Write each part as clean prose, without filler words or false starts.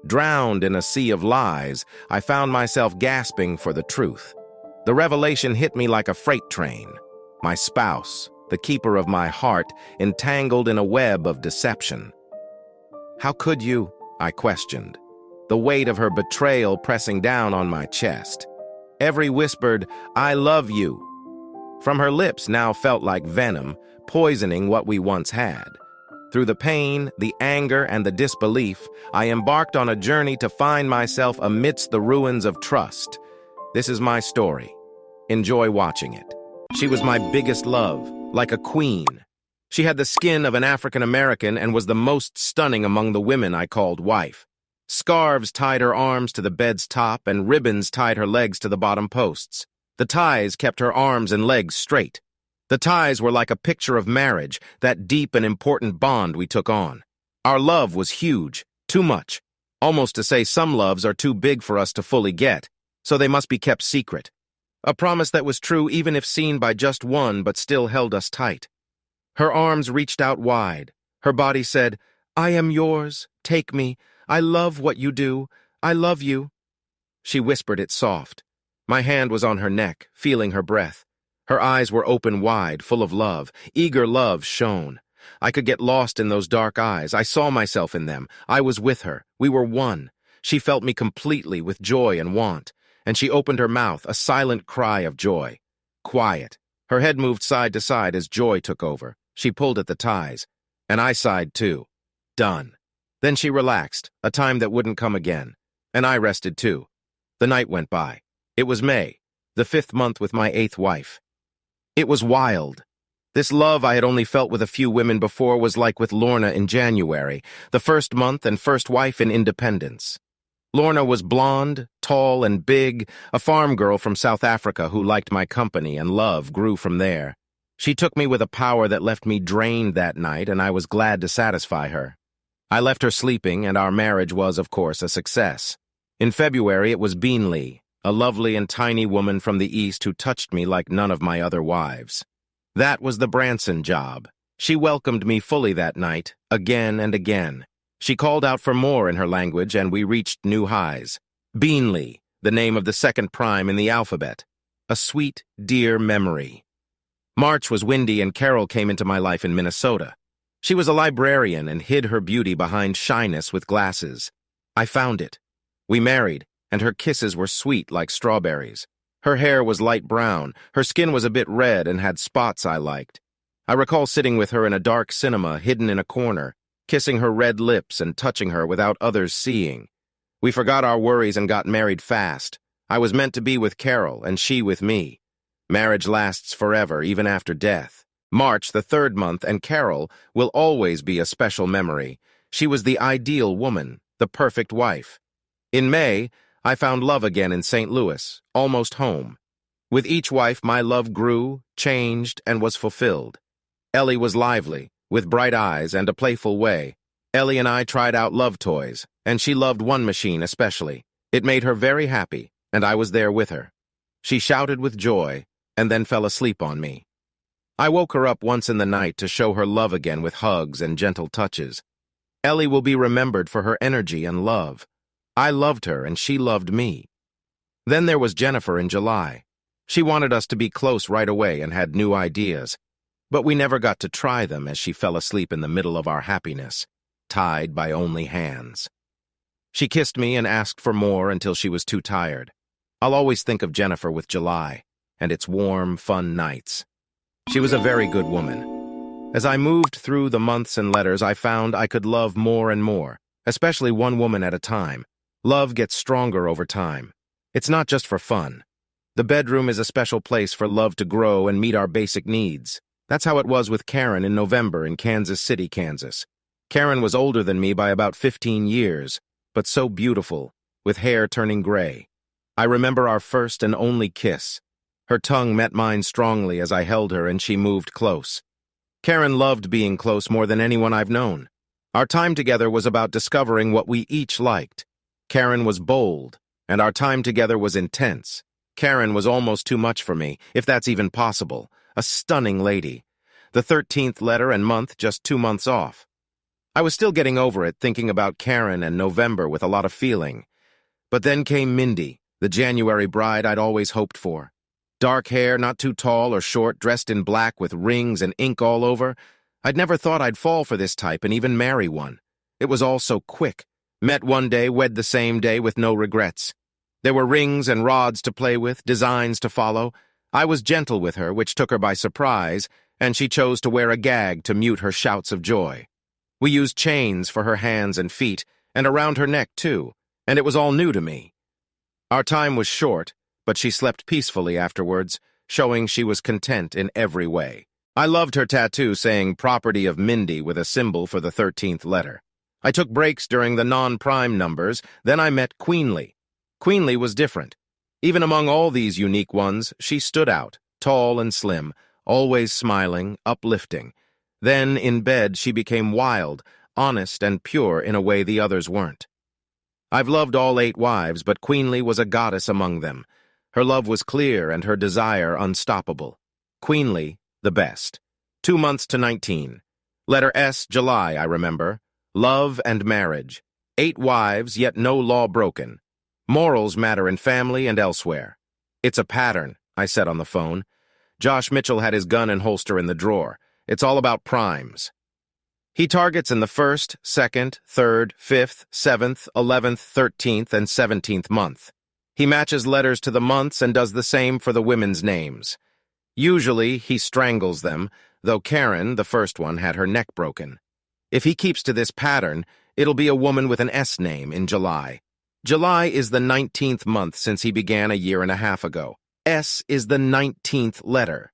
Drowned in a sea of lies, I found myself gasping for the truth. The revelation hit me like a freight train. My spouse, the keeper of my heart, entangled in a web of deception. How could you? I questioned, the weight of her betrayal pressing down on my chest. Every whispered, "I love you," from her lips now felt like venom, poisoning what we once had. Through the pain, the anger, and the disbelief, I embarked on a journey to find myself amidst the ruins of trust. This is my story. Enjoy watching it. She was my biggest love, like a queen. She had the skin of an African American and was the most stunning among the women I called wife. Scarves tied her arms to the bed's top, and ribbons tied her legs to the bottom posts. The ties kept her arms and legs straight. The ties were like a picture of marriage, that deep and important bond we took on. Our love was huge, too much. Almost to say some loves are too big for us to fully get, so they must be kept secret. A promise that was true even if seen by just one, but still held us tight. Her arms reached out wide. Her body said, "I am yours, take me. I love what you do. I love you." She whispered it soft. My hand was on her neck, feeling her breath. Her eyes were open wide, full of love. Eager love shone. I could get lost in those dark eyes. I saw myself in them. I was with her. We were one. She felt me completely with joy and want. And she opened her mouth, a silent cry of joy. Quiet. Her head moved side to side as joy took over. She pulled at the ties. And I sighed too. Done. Then she relaxed, a time that wouldn't come again. And I rested too. The night went by. It was May, the 5th month with my 8th wife. It was wild. This love I had only felt with a few women before was like with Lorna in January, the 1st month and first wife in Independence. Lorna was blonde, tall, and big, a farm girl from South Africa who liked my company, and love grew from there. She took me with a power that left me drained that night, and I was glad to satisfy her. I left her sleeping, and our marriage was, of course, a success. In February, it was Beanley, a lovely and tiny woman from the East who touched me like none of my other wives. That was the Branson job. She welcomed me fully that night, again and again. She called out for more in her language, and we reached new highs. Beanley, the name of the 2nd prime in the alphabet. A sweet, dear memory. March was windy, and Carol came into my life in Minnesota. She was a librarian and hid her beauty behind shyness with glasses. I found it. We married, and her kisses were sweet like strawberries. Her hair was light brown, her skin was a bit red and had spots I liked. I recall sitting with her in a dark cinema, hidden in a corner, kissing her red lips and touching her without others seeing. We forgot our worries and got married fast. I was meant to be with Carol, and she with me. Marriage lasts forever, even after death. March, the 3rd month, and Carol will always be a special memory. She was the ideal woman, the perfect wife. In May, I found love again in St. Louis, almost home. With each wife, my love grew, changed, and was fulfilled. Ellie was lively, with bright eyes and a playful way. Ellie and I tried out love toys, and she loved one machine especially. It made her very happy, and I was there with her. She shouted with joy, and then fell asleep on me. I woke her up once in the night to show her love again with hugs and gentle touches. Ellie will be remembered for her energy and love. I loved her, and she loved me. Then there was Jennifer in July. She wanted us to be close right away and had new ideas, but we never got to try them as she fell asleep in the middle of our happiness, tied by only hands. She kissed me and asked for more until she was too tired. I'll always think of Jennifer with July and its warm, fun nights. She was a very good woman. As I moved through the months and letters, I found I could love more and more, especially one woman at a time. Love gets stronger over time. It's not just for fun. The bedroom is a special place for love to grow and meet our basic needs. That's how it was with Karen in November in Kansas City, Kansas. Karen was older than me by about 15 years, but so beautiful, with hair turning gray. I remember our first and only kiss. Her tongue met mine strongly as I held her, and she moved close. Karen loved being close more than anyone I've known. Our time together was about discovering what we each liked. Karen was bold, and our time together was intense. Karen was almost too much for me, if that's even possible. A stunning lady. The 13th letter and month just 2 months off. I was still getting over it, thinking about Karen and November with a lot of feeling. But then came Mindy, the January bride I'd always hoped for. Dark hair, not too tall or short, dressed in black with rings and ink all over. I'd never thought I'd fall for this type and even marry one. It was all so quick. Met one day, wed the same day with no regrets. There were rings and rods to play with, designs to follow. I was gentle with her, which took her by surprise, and she chose to wear a gag to mute her shouts of joy. We used chains for her hands and feet, and around her neck too, and it was all new to me. Our time was short, but she slept peacefully afterwards, showing she was content in every way. I loved her tattoo saying property of Mindy with a symbol for the 13th letter. I took breaks during the non-prime numbers, then I met Queenly. Queenly was different. Even among all these unique ones, she stood out, tall and slim, always smiling, uplifting. Then, in bed, she became wild, honest, and pure in a way the others weren't. I've loved all 8 wives, but Queenly was a goddess among them. Her love was clear and her desire unstoppable. Queenly, the best. 2 months to 19. Letter S, July, I remember. Love and marriage. 8 wives, yet no law broken. Morals matter in family and elsewhere. It's a pattern, I said on the phone. Josh Mitchell had his gun and holster in the drawer. It's all about primes. He targets in the 1st, 2nd, 3rd, 5th, 7th, 11th, 13th, and 17th month. He matches letters to the months and does the same for the women's names. Usually, he strangles them, though Karen, the first one, had her neck broken. If he keeps to this pattern, it'll be a woman with an S name in July. July is the 19th month since he began a year and a half ago. S is the 19th letter.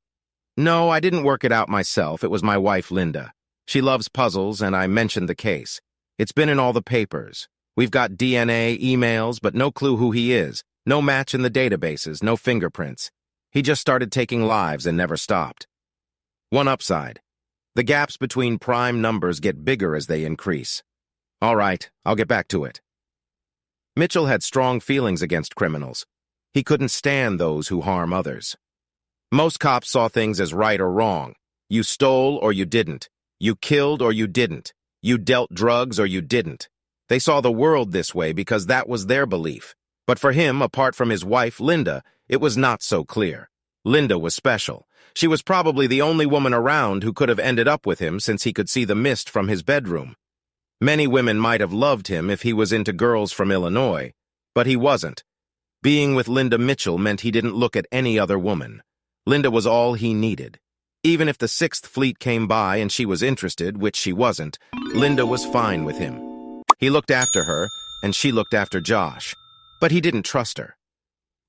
No, I didn't work it out myself. It was my wife, Linda. She loves puzzles, and I mentioned the case. It's been in all the papers. We've got DNA, emails, but no clue who he is. No match in the databases, no fingerprints. He just started taking lives and never stopped. One upside. The gaps between prime numbers get bigger as they increase. All right, I'll get back to it. Mitchell had strong feelings against criminals. He couldn't stand those who harm others. Most cops saw things as right or wrong. You stole or you didn't. You killed or you didn't. You dealt drugs or you didn't. They saw the world this way because that was their belief. But for him, apart from his wife, Linda, it was not so clear. Linda was special. She was probably the only woman around who could have ended up with him since he could see the mist from his bedroom. Many women might have loved him if he was into girls from Illinois, but he wasn't. Being with Linda Mitchell meant he didn't look at any other woman. Linda was all he needed. Even if the 6th Fleet came by and she was interested, which she wasn't, Linda was fine with him. He looked after her, and she looked after Josh. But he didn't trust her.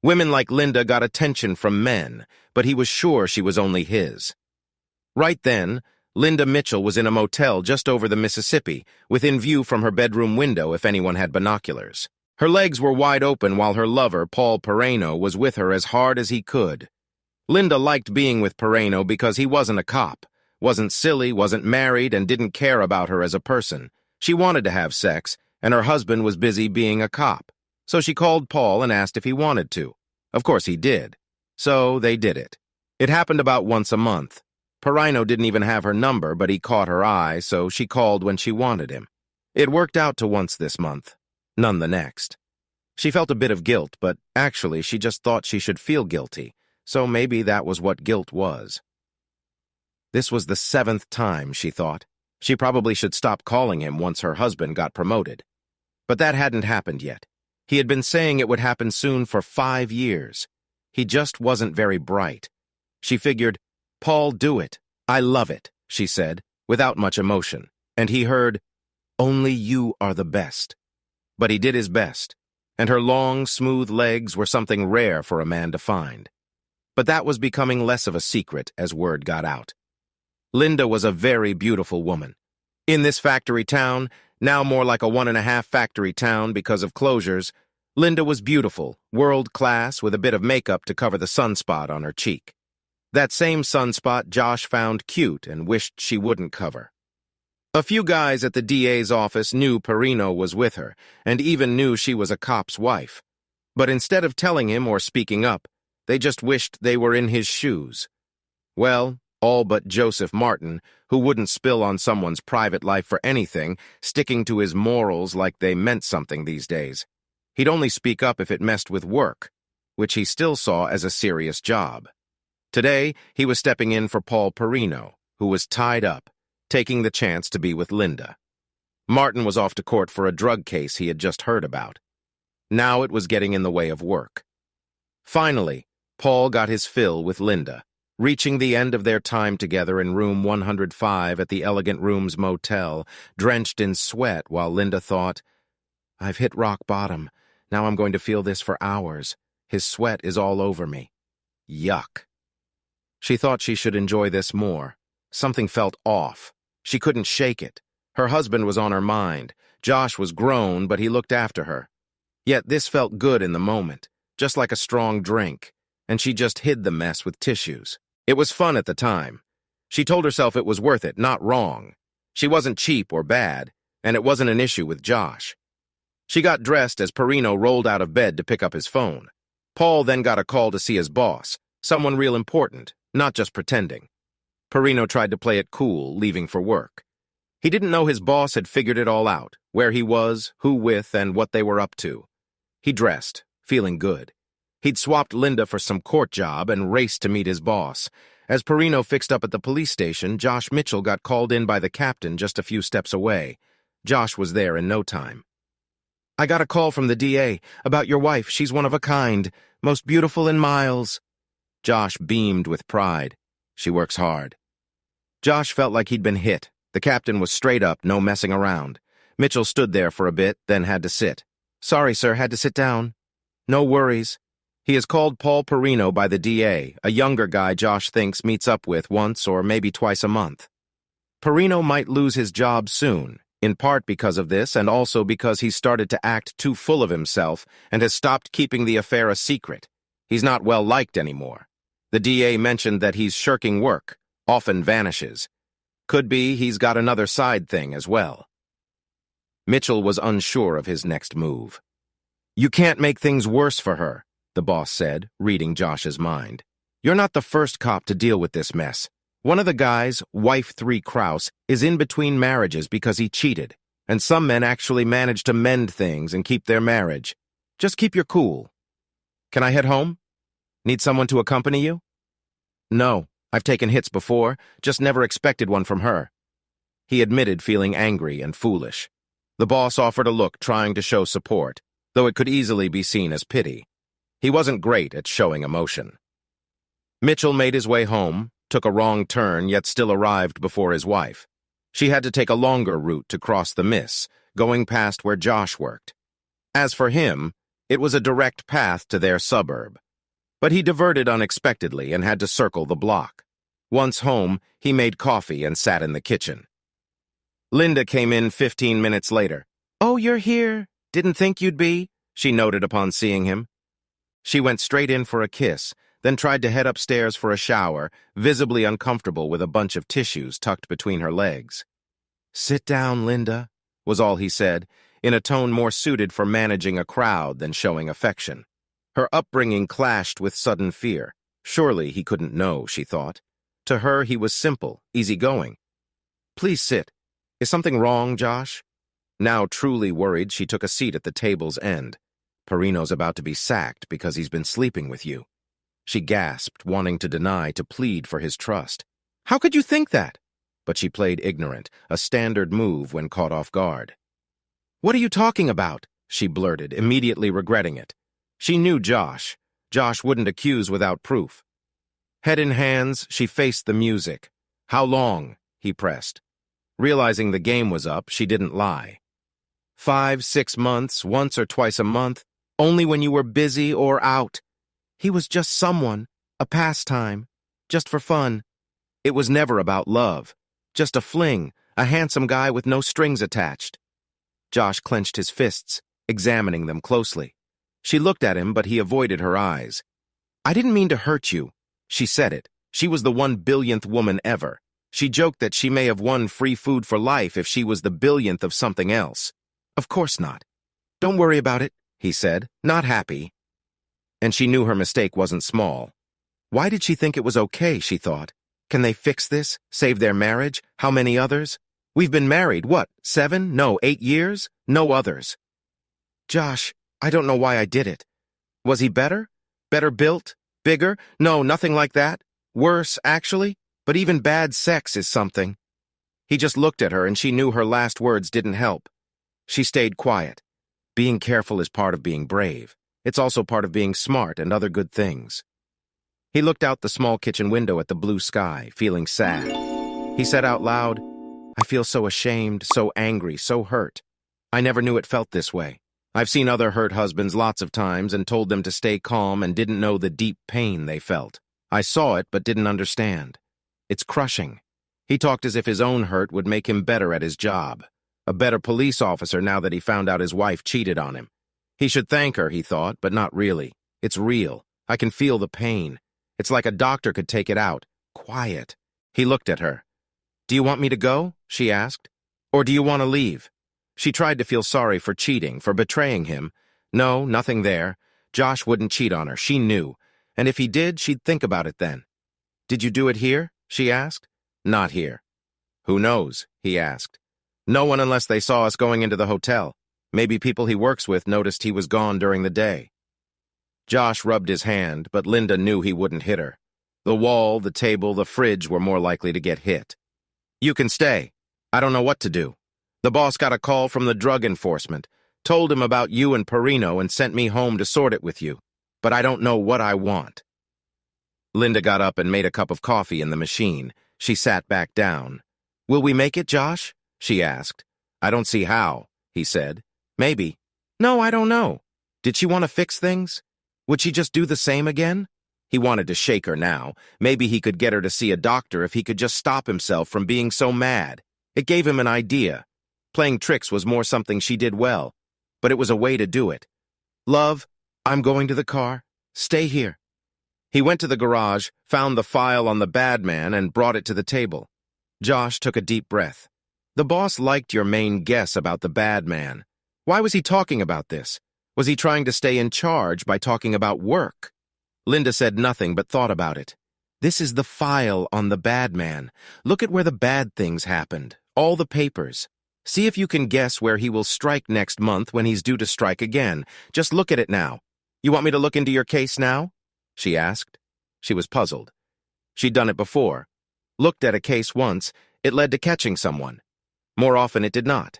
Women like Linda got attention from men, but he was sure she was only his. Right then, Linda Mitchell was in a motel just over the Mississippi, within view from her bedroom window if anyone had binoculars. Her legs were wide open while her lover, Paul Pereno, was with her as hard as he could. Linda liked being with Pereno because he wasn't a cop, wasn't silly, wasn't married, and didn't care about her as a person. She wanted to have sex, and her husband was busy being a cop. So she called Paul and asked if he wanted to. Of course he did. So they did it. It happened about once a month. Perino didn't even have her number, but he caught her eye, so she called when she wanted him. It worked out to once this month, none the next. She felt a bit of guilt, but actually she just thought she should feel guilty, so maybe that was what guilt was. This was the 7th time, she thought. She probably should stop calling him once her husband got promoted. But that hadn't happened yet. He had been saying it would happen soon for 5 years. He just wasn't very bright. She figured, "Paul, do it. I love it," she said, without much emotion. And he heard, "Only you are the best." But he did his best, and her long, smooth legs were something rare for a man to find. But that was becoming less of a secret as word got out. Linda was a very beautiful woman. In this factory town, now more like a 1.5 factory town because of closures, Linda was beautiful, world-class, with a bit of makeup to cover the sunspot on her cheek. That same sunspot Josh found cute and wished she wouldn't cover. A few guys at the DA's office knew Perino was with her, and even knew she was a cop's wife. But instead of telling him or speaking up, they just wished they were in his shoes. Well, All but Joseph Martin, who wouldn't spill on someone's private life for anything, sticking to his morals like they meant something these days. He'd only speak up if it messed with work, which he still saw as a serious job. Today, he was stepping in for Paul Perino, who was tied up, taking the chance to be with Linda. Martin was off to court for a drug case he had just heard about. Now it was getting in the way of work. Finally, Paul got his fill with Linda, reaching the end of their time together in room 105 at the Elegant Rooms Motel, drenched in sweat while Linda thought, "I've hit rock bottom. Now I'm going to feel this for hours. His sweat is all over me. Yuck." She thought she should enjoy this more. Something felt off. She couldn't shake it. Her husband was on her mind. Josh was grown, but he looked after her. Yet this felt good in the moment, just like a strong drink, and she just hid the mess with tissues. It was fun at the time. She told herself it was worth it, not wrong. She wasn't cheap or bad, and it wasn't an issue with Josh. She got dressed as Perino rolled out of bed to pick up his phone. Paul then got a call to see his boss, someone real important, not just pretending. Perino tried to play it cool, leaving for work. He didn't know his boss had figured it all out, where he was, who with, and what they were up to. He dressed, feeling good. He'd swapped Linda for some court job and raced to meet his boss. As Perino fixed up at the police station, Josh Mitchell got called in by the captain just a few steps away. Josh was there in no time. "I got a call from the DA about your wife. She's one of a kind, most beautiful in miles." Josh beamed with pride. "She works hard." Josh felt like he'd been hit. The captain was straight up, no messing around. Mitchell stood there for a bit, then had to sit. "Sorry, sir, had to sit down." "No worries." He is called Paul Perino by the DA, a younger guy Josh thinks meets up with once or maybe twice a month. Perino might lose his job soon, in part because of this and also because he's started to act too full of himself and has stopped keeping the affair a secret. He's not well liked anymore. The DA mentioned that he's shirking work, often vanishes. Could be he's got another side thing as well. Mitchell was unsure of his next move. "You can't make things worse for her," the boss said, reading Josh's mind. "You're not the first cop to deal with this mess. One of the guys, Wife 3 Kraus, is in between marriages because he cheated, and some men actually manage to mend things and keep their marriage. Just keep your cool." "Can I head home? Need someone to accompany you?" "No, I've taken hits before, just never expected one from her." He admitted feeling angry and foolish. The boss offered a look, trying to show support, though it could easily be seen as pity. He wasn't great at showing emotion. Mitchell made his way home, took a wrong turn, yet still arrived before his wife. She had to take a longer route to cross the Miss, going past where Josh worked. As for him, it was a direct path to their suburb. But he diverted unexpectedly and had to circle the block. Once home, he made coffee and sat in the kitchen. Linda came in 15 minutes later. "Oh, you're here. Didn't think you'd be," she noted upon seeing him. She went straight in for a kiss, then tried to head upstairs for a shower, visibly uncomfortable with a bunch of tissues tucked between her legs. "Sit down, Linda," was all he said, in a tone more suited for managing a crowd than showing affection. Her upbringing clashed with sudden fear. Surely he couldn't know, she thought. To her, he was simple, easygoing. "Please sit. Is something wrong, Josh?" Now truly worried, she took a seat at the table's end. "Perino's about to be sacked because he's been sleeping with you." She gasped, wanting to deny, to plead for his trust. "How could you think that?" But she played ignorant, a standard move when caught off guard. "What are you talking about?" she blurted, immediately regretting it. She knew Josh. Josh wouldn't accuse without proof. Head in hands, she faced the music. "How long?" he pressed. Realizing the game was up, she didn't lie. 5, 6 months, once or twice a month, only when you were busy or out. He was just someone, a pastime, just for fun. It was never about love, just a fling, a handsome guy with no strings attached. Josh clenched his fists, examining them closely. She looked at him, but he avoided her eyes. "I didn't mean to hurt you." She said it. She was the 1 billionth woman ever. She joked that she may have won free food for life if she was the 1 billionth of something else. "Of course not." "Don't worry about it," he said, not happy. And she knew her mistake wasn't small. Why did she think it was okay, she thought? Can they fix this? Save their marriage? How many others? We've been married, what, 7? No, 8 years? No others. Josh, I don't know why I did it. Was he better? Better built? Bigger? No, nothing like that. Worse, actually. But even bad sex is something. He just looked at her and she knew her last words didn't help. She stayed quiet. Being careful is part of being brave. It's also part of being smart and other good things. He looked out the small kitchen window at the blue sky, feeling sad. He said out loud, I feel so ashamed, so angry, so hurt. I never knew it felt this way. I've seen other hurt husbands lots of times and told them to stay calm and didn't know the deep pain they felt. I saw it but didn't understand. It's crushing. He talked as if his own hurt would make him better at his job. A better police officer now that he found out his wife cheated on him. He should thank her, he thought, but not really. It's real. I can feel the pain. It's like a doctor could take it out. Quiet. He looked at her. Do you want me to go? She asked. Or do you want to leave? She tried to feel sorry for cheating, for betraying him. No, nothing there. Josh wouldn't cheat on her, she knew. And if he did, she'd think about it then. Did you do it here? She asked. Not here. Who knows? He asked. No one unless they saw us going into the hotel. Maybe people he works with noticed he was gone during the day. Josh rubbed his hand, but Linda knew he wouldn't hit her. The wall, the table, the fridge were more likely to get hit. You can stay. I don't know what to do. The boss got a call from the drug enforcement, told him about you and Perino and sent me home to sort it with you. But I don't know what I want. Linda got up and made a cup of coffee in the machine. She sat back down. Will we make it, Josh? She asked. I don't see how, he said. Maybe. No, I don't know. Did she want to fix things? Would she just do the same again? He wanted to shake her now. Maybe he could get her to see a doctor if he could just stop himself from being so mad. It gave him an idea. Playing tricks was more something she did well, but it was a way to do it. Love, I'm going to the car. Stay here. He went to the garage, found the file on the bad man, and brought it to the table. Josh took a deep breath. The boss liked your main guess about the bad man. Why was he talking about this? Was he trying to stay in charge by talking about work? Linda said nothing but thought about it. This is the file on the bad man. Look at where the bad things happened. All the papers. See if you can guess where he will strike next month when he's due to strike again. Just look at it now. You want me to look into your case now? She asked. She was puzzled. She'd done it before. Looked at a case once, it led to catching someone. More often it did not.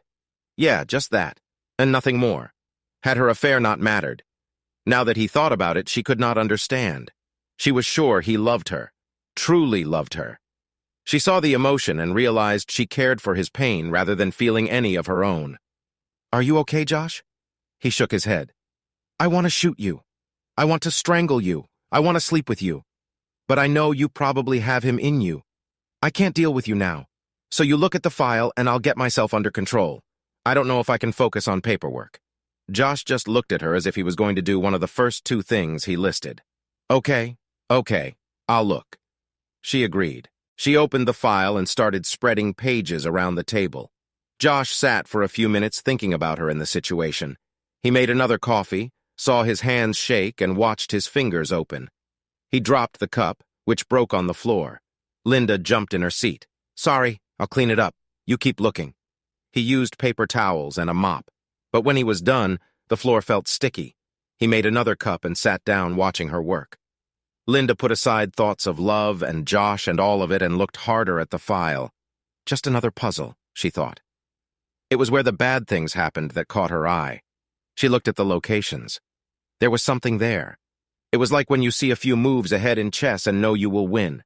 Yeah, just that. And nothing more. Had her affair not mattered. Now that he thought about it, she could not understand. She was sure he loved her. Truly loved her. She saw the emotion and realized she cared for his pain rather than feeling any of her own. Are you okay, Josh? He shook his head. I want to shoot you. I want to strangle you. I want to sleep with you. But I know you probably have him in you. I can't deal with you now. So you look at the file and I'll get myself under control. I don't know if I can focus on paperwork. Josh just looked at her as if he was going to do one of the first 2 things he listed. Okay, I'll look. She agreed. She opened the file and started spreading pages around the table. Josh sat for a few minutes thinking about her in the situation. He made another coffee, saw his hands shake, and watched his fingers open. He dropped the cup, which broke on the floor. Linda jumped in her seat. Sorry, I'll clean it up. You keep looking. He used paper towels and a mop. But when he was done, the floor felt sticky. He made another cup and sat down watching her work. Linda put aside thoughts of love and Josh and all of it and looked harder at the file. Just another puzzle, she thought. It was where the bad things happened that caught her eye. She looked at the locations. There was something there. It was like when you see a few moves ahead in chess and know you will win.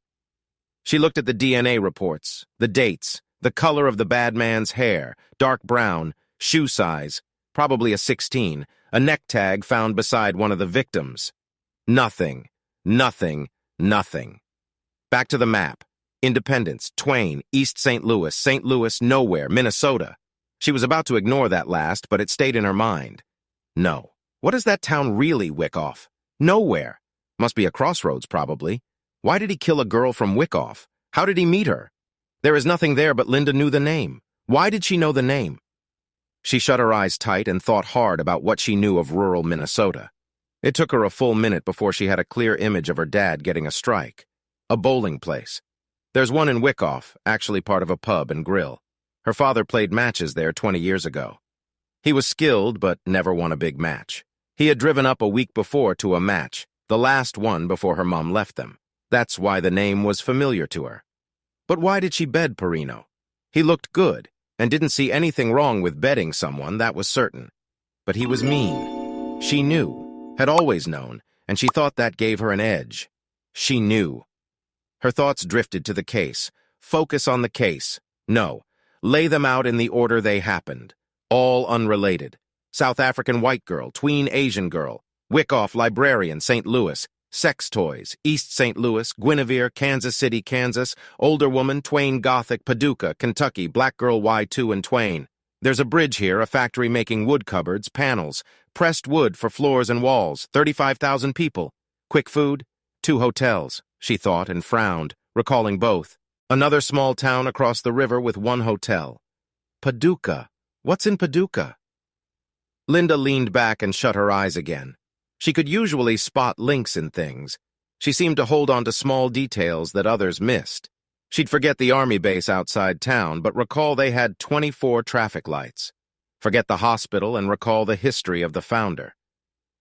She looked at the DNA reports, the dates, the color of the bad man's hair, dark brown, shoe size, probably a 16, a neck tag found beside one of the victims. Nothing. Nothing. Nothing. Back to the map. Independence, Twain, East St. Louis, nowhere, Minnesota. She was about to ignore that last, but it stayed in her mind. No. What is that town really, Wyckoff? Nowhere. Must be a crossroads, probably. Why did he kill a girl from Wyckoff? How did he meet her? There is nothing there, but Linda knew the name. Why did she know the name? She shut her eyes tight and thought hard about what she knew of rural Minnesota. It took her a full minute before she had a clear image of her dad getting a strike. A bowling place. There's one in Wyckoff, actually part of a pub and grill. Her father played matches there 20 years ago. He was skilled, but never won a big match. He had driven up a week before to a match, the last one before her mom left them. That's why the name was familiar to her. But why did she bed Perino? He looked good, and didn't see anything wrong with bedding someone, that was certain. But he was mean. She knew, had always known, and she thought that gave her an edge. She knew. Her thoughts drifted to the case. Focus on the case. No. Lay them out in the order they happened. All unrelated. South African white girl, tween Asian girl, Wyckoff librarian, St. Louis, sex toys, East St. Louis, Guinevere, Kansas City, Kansas, older woman, Twain Gothic, Paducah, Kentucky, black girl Y2 and Twain. There's a bridge here, a factory making wood cupboards, panels, pressed wood for floors and walls, 35,000 people. Quick food, 2 hotels, she thought and frowned, recalling both. Another small town across the river with 1 hotel. Paducah. What's in Paducah? Linda leaned back and shut her eyes again. She could usually spot links in things. She seemed to hold on to small details that others missed. She'd forget the army base outside town, but recall they had 24 traffic lights. Forget the hospital and recall the history of the founder.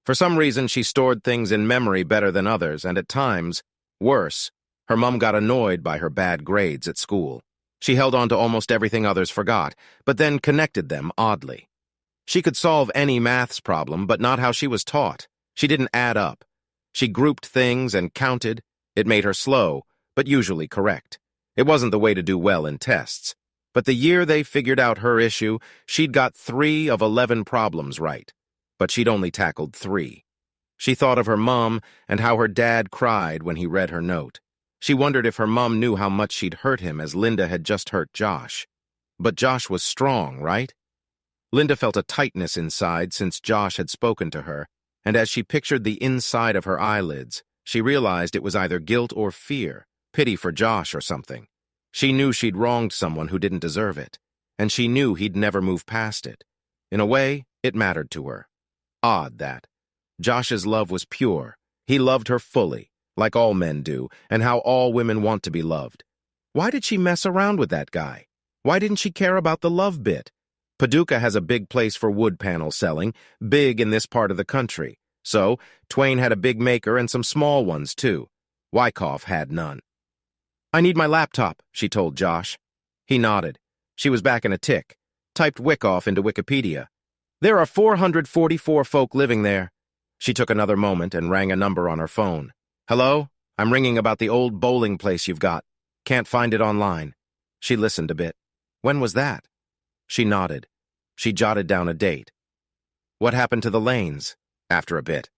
For some reason, she stored things in memory better than others, and at times, worse, her mom got annoyed by her bad grades at school. She held on to almost everything others forgot, but then connected them oddly. She could solve any maths problem, but not how she was taught. She didn't add up. She grouped things and counted. It made her slow, but usually correct. It wasn't the way to do well in tests. But the year they figured out her issue, she'd got 3 of 11 problems right. But she'd only tackled 3. She thought of her mom and how her dad cried when he read her note. She wondered if her mom knew how much she'd hurt him as Linda had just hurt Josh. But Josh was strong, right? Linda felt a tightness inside since Josh had spoken to her, and as she pictured the inside of her eyelids, she realized it was either guilt or fear, pity for Josh or something. She knew she'd wronged someone who didn't deserve it, and she knew he'd never move past it. In a way, it mattered to her. Odd that. Josh's love was pure. He loved her fully, like all men do, and how all women want to be loved. Why did she mess around with that guy? Why didn't she care about the love bit? Paducah has a big place for wood panel selling, big in this part of the country. So, Twain had a big maker and some small ones, too. Wyckoff had none. "I need my laptop," she told Josh. He nodded. She was back in a tick. Typed Wyckoff into Wikipedia. "There are 444 folk living there." She took another moment and rang a number on her phone. "Hello? I'm ringing about the old bowling place you've got. Can't find it online." She listened a bit. "When was that?" She nodded. She jotted down a date. "What happened to the lanes?" After a bit.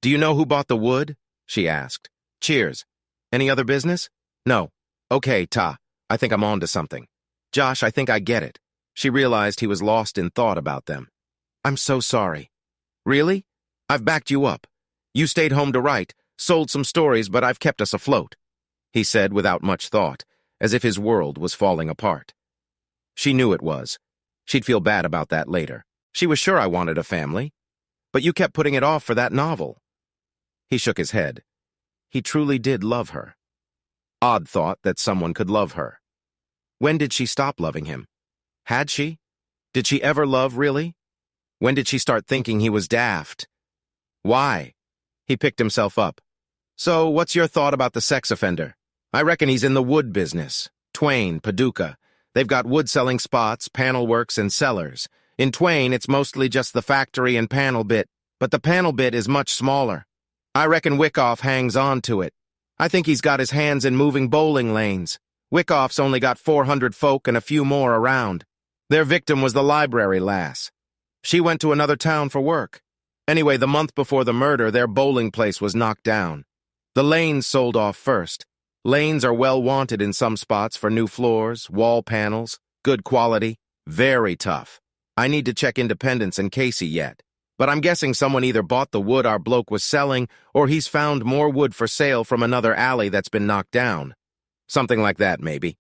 "Do you know who bought the wood?" she asked. "Cheers. Any other business?" "No." "Okay, Ta. I think I'm on to something." "Josh, I think I get it." She realized he was lost in thought about them. "I'm so sorry." "Really? I've backed you up. You stayed home to write, sold some stories, but I've kept us afloat," he said without much thought, as if his world was falling apart. She knew it was. She'd feel bad about that later. She was sure I wanted a family. But you kept putting it off for that novel. He shook his head. He truly did love her. Odd thought that someone could love her. When did she stop loving him? Had she? Did she ever love, really? When did she start thinking he was daft? Why? He picked himself up. "So, what's your thought about the sex offender? I reckon he's in the wood business. Twain, Paducah. They've got wood-selling spots, panel works, and cellars. In Twain, it's mostly just the factory and panel bit, but the panel bit is much smaller. I reckon Wyckoff hangs on to it. I think he's got his hands in moving bowling lanes. Wyckoff's only got 400 folk and a few more around. Their victim was the library lass. She went to another town for work. Anyway, the month before the murder, their bowling place was knocked down. The lanes sold off first. Lanes are well wanted in some spots for new floors, wall panels, good quality, very tough. I need to check Independence and Casey yet. But I'm guessing someone either bought the wood our bloke was selling, or he's found more wood for sale from another alley that's been knocked down. Something like that, maybe.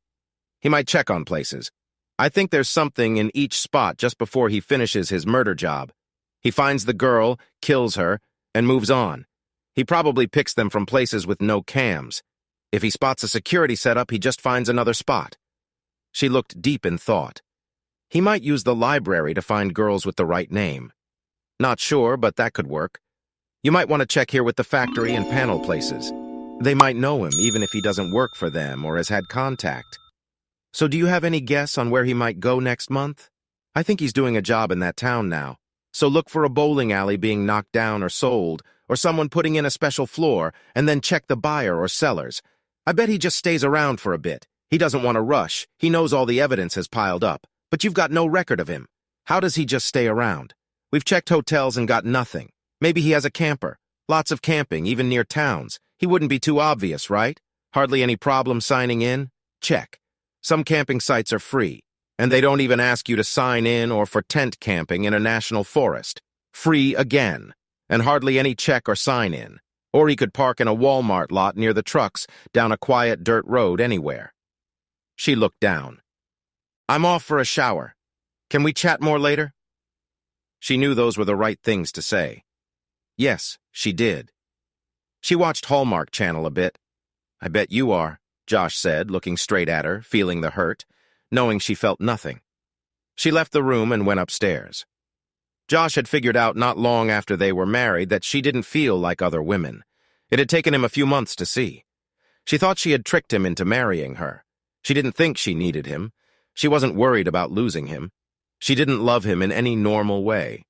He might check on places. I think there's something in each spot just before he finishes his murder job. He finds the girl, kills her, and moves on. He probably picks them from places with no cams. If he spots a security setup, he just finds another spot. She looked deep in thought. He might use the library to find girls with the right name. Not sure, but that could work. You might want to check here with the factory and panel places. They might know him, even if he doesn't work for them or has had contact. So do you have any guess on where he might go next month? I think he's doing a job in that town now. So look for a bowling alley being knocked down or sold, or someone putting in a special floor, and then check the buyer or sellers. I bet he just stays around for a bit. He doesn't want to rush. He knows all the evidence has piled up. But you've got no record of him. How does he just stay around? We've checked hotels and got nothing. Maybe he has a camper. Lots of camping, even near towns. He wouldn't be too obvious, right? Hardly any problem signing in? Check. Some camping sites are free, and they don't even ask you to sign in or for tent camping in a national forest. Free again, and hardly any check or sign in. Or he could park in a Walmart lot near the trucks, down a quiet dirt road anywhere. She looked down. I'm off for a shower. Can we chat more later? She knew those were the right things to say. Yes, she did. She watched Hallmark Channel a bit. I bet you are, Josh said, looking straight at her, feeling the hurt, knowing she felt nothing. She left the room and went upstairs. Josh had figured out not long after they were married that she didn't feel like other women. It had taken him a few months to see. She thought she had tricked him into marrying her. She didn't think she needed him. She wasn't worried about losing him. She didn't love him in any normal way.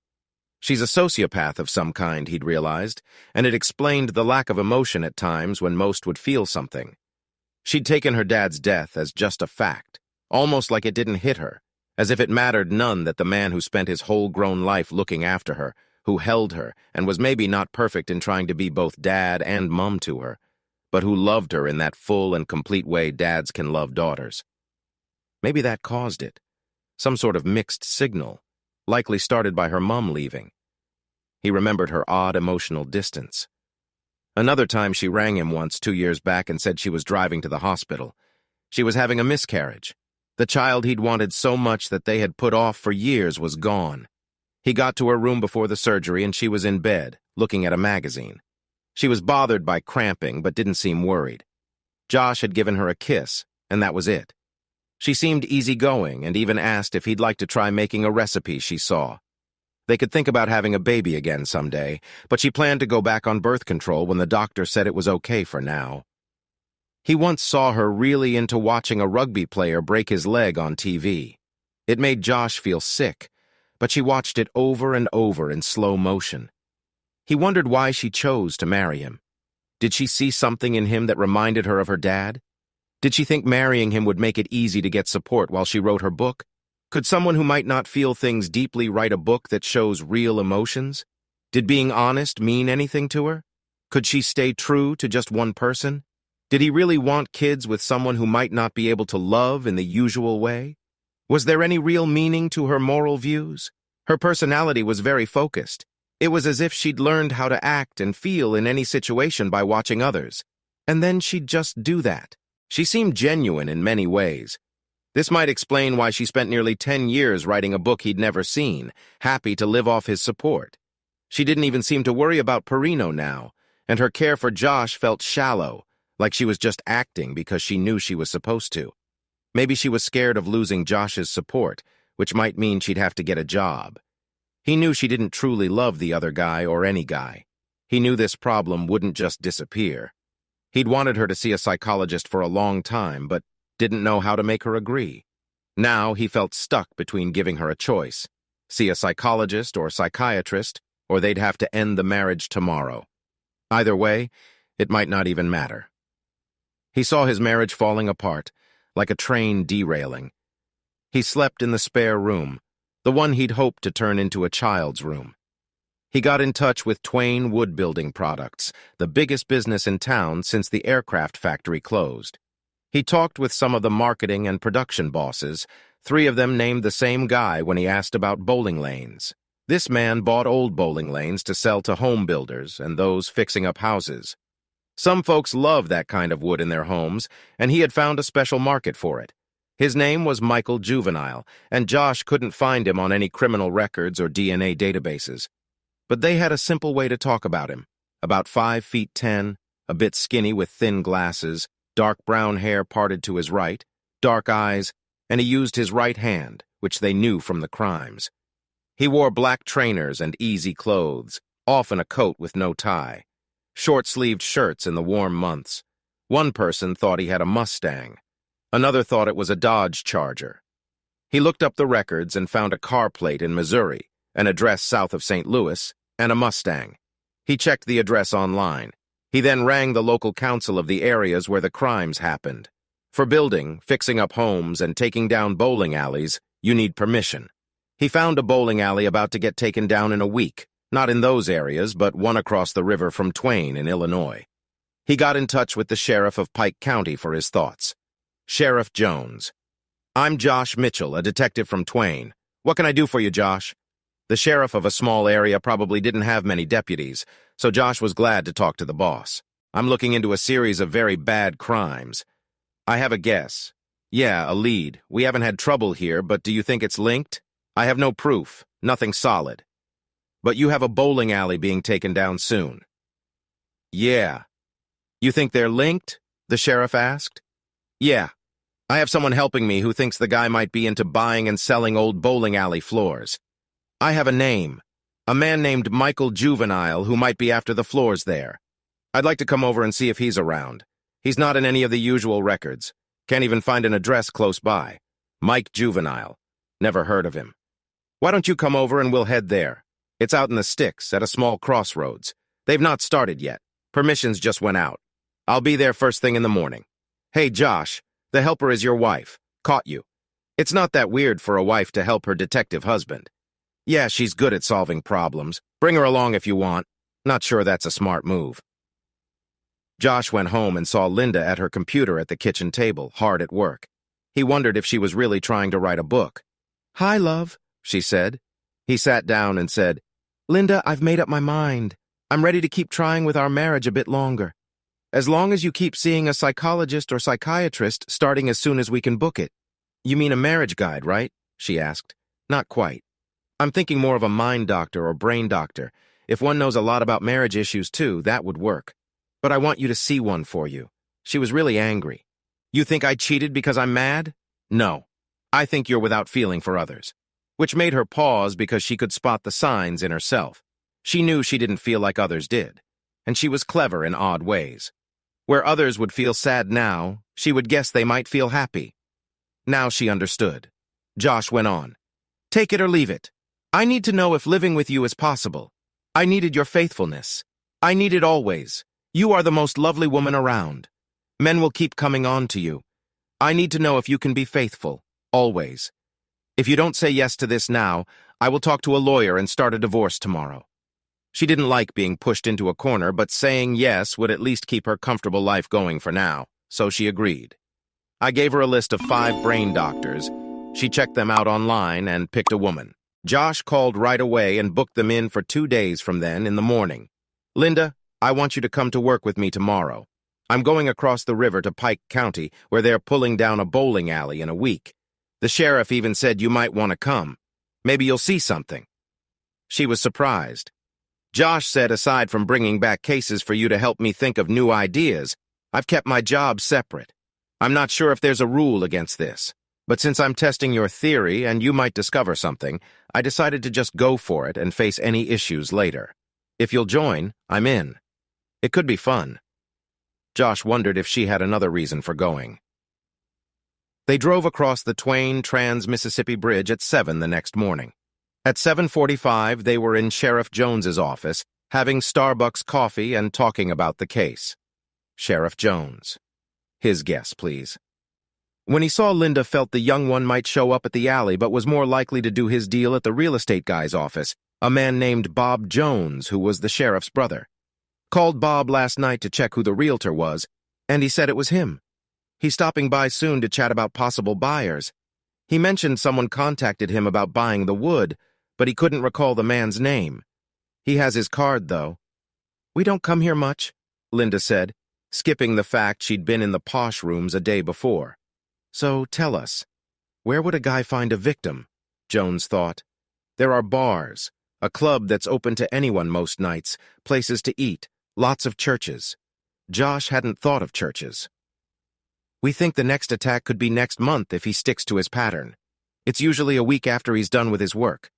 She's a sociopath of some kind, he'd realized, and it explained the lack of emotion at times when most would feel something. She'd taken her dad's death as just a fact, almost like it didn't hit her, as if it mattered none that the man who spent his whole grown life looking after her, who held her and was maybe not perfect in trying to be both dad and mum to her, but who loved her in that full and complete way dads can love daughters. Maybe that caused it. Some sort of mixed signal, likely started by her mum leaving. He remembered her odd emotional distance. Another time she rang him once 2 years back and said she was driving to the hospital. She was having a miscarriage. The child he'd wanted so much that they had put off for years was gone. He got to her room before the surgery and she was in bed, looking at a magazine. She was bothered by cramping but didn't seem worried. Josh had given her a kiss, and that was it. She seemed easygoing and even asked if he'd like to try making a recipe she saw. They could think about having a baby again someday, but she planned to go back on birth control when the doctor said it was okay for now. He once saw her really into watching a rugby player break his leg on TV. It made Josh feel sick, but she watched it over and over in slow motion. He wondered why she chose to marry him. Did she see something in him that reminded her of her dad? Did she think marrying him would make it easy to get support while she wrote her book? Could someone who might not feel things deeply write a book that shows real emotions? Did being honest mean anything to her? Could she stay true to just one person? Did he really want kids with someone who might not be able to love in the usual way? Was there any real meaning to her moral views? Her personality was very focused. It was as if she'd learned how to act and feel in any situation by watching others. And then she'd just do that. She seemed genuine in many ways. This might explain why she spent nearly 10 years writing a book he'd never seen, happy to live off his support. She didn't even seem to worry about Perino now, and her care for Josh felt shallow, like she was just acting because she knew she was supposed to. Maybe she was scared of losing Josh's support, which might mean she'd have to get a job. He knew she didn't truly love the other guy or any guy. He knew this problem wouldn't just disappear. He'd wanted her to see a psychologist for a long time, but didn't know how to make her agree. Now he felt stuck between giving her a choice. See a psychologist or psychiatrist, or they'd have to end the marriage tomorrow. Either way, it might not even matter. He saw his marriage falling apart, like a train derailing. He slept in the spare room, the one he'd hoped to turn into a child's room. He got in touch with Twain Wood Building Products, the biggest business in town since the aircraft factory closed. He talked with some of the marketing and production bosses. 3 of them named the same guy when he asked about bowling lanes. This man bought old bowling lanes to sell to home builders and those fixing up houses. Some folks love that kind of wood in their homes, and he had found a special market for it. His name was Michael Juvenile, and Josh couldn't find him on any criminal records or DNA databases. But they had a simple way to talk about him. About 5'10", a bit skinny with thin glasses, Dark brown hair parted to his right, dark eyes, and he used his right hand, which they knew from the crimes. He wore black trainers and easy clothes, often a coat with no tie, short-sleeved shirts in the warm months. One person thought he had a Mustang. Another thought it was a Dodge Charger. He looked up the records and found a car plate in Missouri, an address south of St. Louis, and a Mustang. He checked the address online. He then rang the local council of the areas where the crimes happened. For building, fixing up homes, and taking down bowling alleys, you need permission. He found a bowling alley about to get taken down in a week, not in those areas, but one across the river from Twain in Illinois. He got in touch with the sheriff of Pike County for his thoughts. Sheriff Jones. I'm Josh Mitchell, a detective from Twain. What can I do for you, Josh? The sheriff of a small area probably didn't have many deputies, so Josh was glad to talk to the boss. I'm looking into a series of very bad crimes. I have a guess. Yeah, a lead. We haven't had trouble here, but do you think it's linked? I have no proof, nothing solid. But you have a bowling alley being taken down soon. Yeah. You think they're linked? The sheriff asked. Yeah. I have someone helping me who thinks the guy might be into buying and selling old bowling alley floors. I have a name. A man named Michael Juvenile who might be after the floors there. I'd like to come over and see if he's around. He's not in any of the usual records. Can't even find an address close by. Mike Juvenile. Never heard of him. Why don't you come over and we'll head there? It's out in the sticks at a small crossroads. They've not started yet. Permissions just went out. I'll be there first thing in the morning. Hey, Josh, the helper is your wife. Caught you. It's not that weird for a wife to help her detective husband. Yeah, she's good at solving problems. Bring her along if you want. Not sure that's a smart move. Josh went home and saw Linda at her computer at the kitchen table, hard at work. He wondered if she was really trying to write a book. Hi, love, she said. He sat down and said, Linda, I've made up my mind. I'm ready to keep trying with our marriage a bit longer. As long as you keep seeing a psychologist or psychiatrist starting as soon as we can book it. You mean a marriage guide, right? She asked. Not quite. I'm thinking more of a mind doctor or brain doctor. If one knows a lot about marriage issues too, that would work. But I want you to see one for you. She was really angry. You think I cheated because I'm mad? No. I think you're without feeling for others. Which made her pause because she could spot the signs in herself. She knew she didn't feel like others did. And she was clever in odd ways. Where others would feel sad now, she would guess they might feel happy. Now she understood. Josh went on. Take it or leave it. I need to know if living with you is possible. I needed your faithfulness. I need it always. You are the most lovely woman around. Men will keep coming on to you. I need to know if you can be faithful, always. If you don't say yes to this now, I will talk to a lawyer and start a divorce tomorrow. She didn't like being pushed into a corner, but saying yes would at least keep her comfortable life going for now, so she agreed. I gave her a list of 5 brain doctors. She checked them out online and picked a woman. Josh called right away and booked them in for 2 days from then in the morning. Linda, I want you to come to work with me tomorrow. I'm going across the river to Pike County, where they're pulling down a bowling alley in a week. The sheriff even said you might want to come. Maybe you'll see something. She was surprised. Josh said aside from bringing back cases for you to help me think of new ideas, I've kept my job separate. I'm not sure if there's a rule against this. But since I'm testing your theory and you might discover something, I decided to just go for it and face any issues later. If you'll join, I'm in. It could be fun. Josh wondered if she had another reason for going. They drove across the Twain Trans-Mississippi Bridge at 7 the next morning. At 7:45, they were in Sheriff Jones's office, having Starbucks coffee and talking about the case. Sheriff Jones. His guess, please. When he saw Linda, felt the young one might show up at the alley but was more likely to do his deal at the real estate guy's office, a man named Bob Jones, who was the sheriff's brother. Called Bob last night to check who the realtor was, and he said it was him. He's stopping by soon to chat about possible buyers. He mentioned someone contacted him about buying the wood, but he couldn't recall the man's name. He has his card, though. We don't come here much, Linda said, skipping the fact she'd been in the posh rooms a day before. So tell us, where would a guy find a victim? Jones thought. There are bars, a club that's open to anyone most nights, places to eat, lots of churches. Josh hadn't thought of churches. We think the next attack could be next month if he sticks to his pattern. It's usually a week after he's done with his work.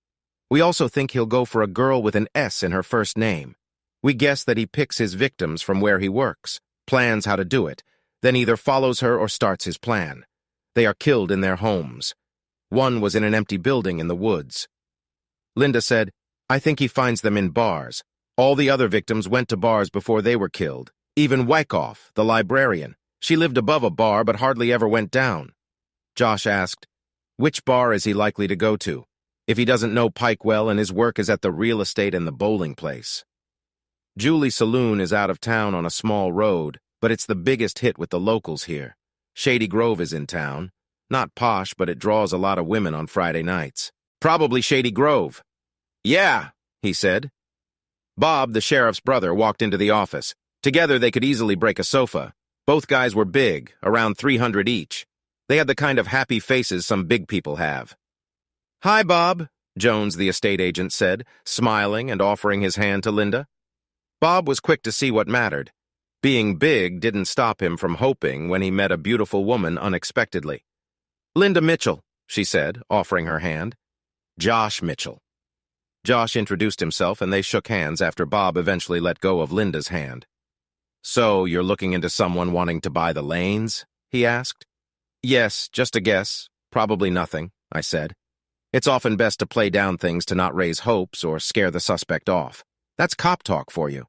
We also think he'll go for a girl with an S in her first name. We guess that he picks his victims from where he works, plans how to do it, then either follows her or starts his plan. They are killed in their homes. One was in an empty building in the woods. Linda said, I think he finds them in bars. All the other victims went to bars before they were killed. Even Wyckoff, the librarian. She lived above a bar but hardly ever went down. Josh asked, which bar is he likely to go to, if he doesn't know Pike well and his work is at the real estate and the bowling place? Julie Saloon is out of town on a small road, but it's the biggest hit with the locals here. Shady Grove is in town. Not posh, but it draws a lot of women on Friday nights. Probably Shady Grove. Yeah, he said. Bob, the sheriff's brother, walked into the office. Together they could easily break a sofa. Both guys were big, around 300 each. They had the kind of happy faces some big people have. Hi, Bob, Jones, the estate agent, said, smiling and offering his hand to Linda. Bob was quick to see what mattered. Being big didn't stop him from hoping when he met a beautiful woman unexpectedly. Linda Mitchell, she said, offering her hand. Josh Mitchell. Josh introduced himself and they shook hands after Bob eventually let go of Linda's hand. So, you're looking into someone wanting to buy the lanes? He asked. Yes, just a guess. Probably nothing, I said. It's often best to play down things to not raise hopes or scare the suspect off. That's cop talk for you.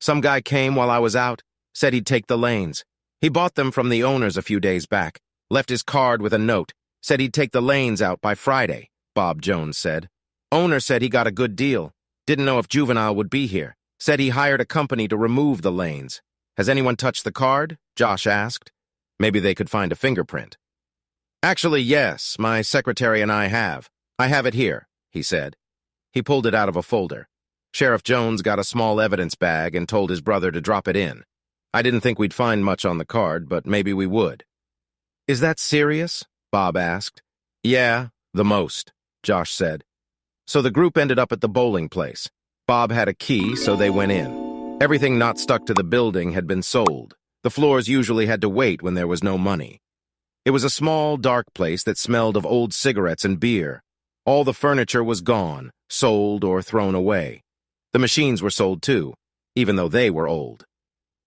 Some guy came while I was out, said he'd take the lanes. He bought them from the owners a few days back, left his card with a note, said he'd take the lanes out by Friday, Bob Jones said. Owner said he got a good deal, didn't know if Juvenile would be here, said he hired a company to remove the lanes. Has anyone touched the card? Josh asked. Maybe they could find a fingerprint. Actually, yes, my secretary and I have. I have it here, he said. He pulled it out of a folder. Sheriff Jones got a small evidence bag and told his brother to drop it in. I didn't think we'd find much on the card, but maybe we would. Is that serious? Bob asked. Yeah, the most, Josh said. So the group ended up at the bowling place. Bob had a key, so they went in. Everything not stuck to the building had been sold. The floors usually had to wait when there was no money. It was a small, dark place that smelled of old cigarettes and beer. All the furniture was gone, sold or thrown away. The machines were sold too, even though they were old.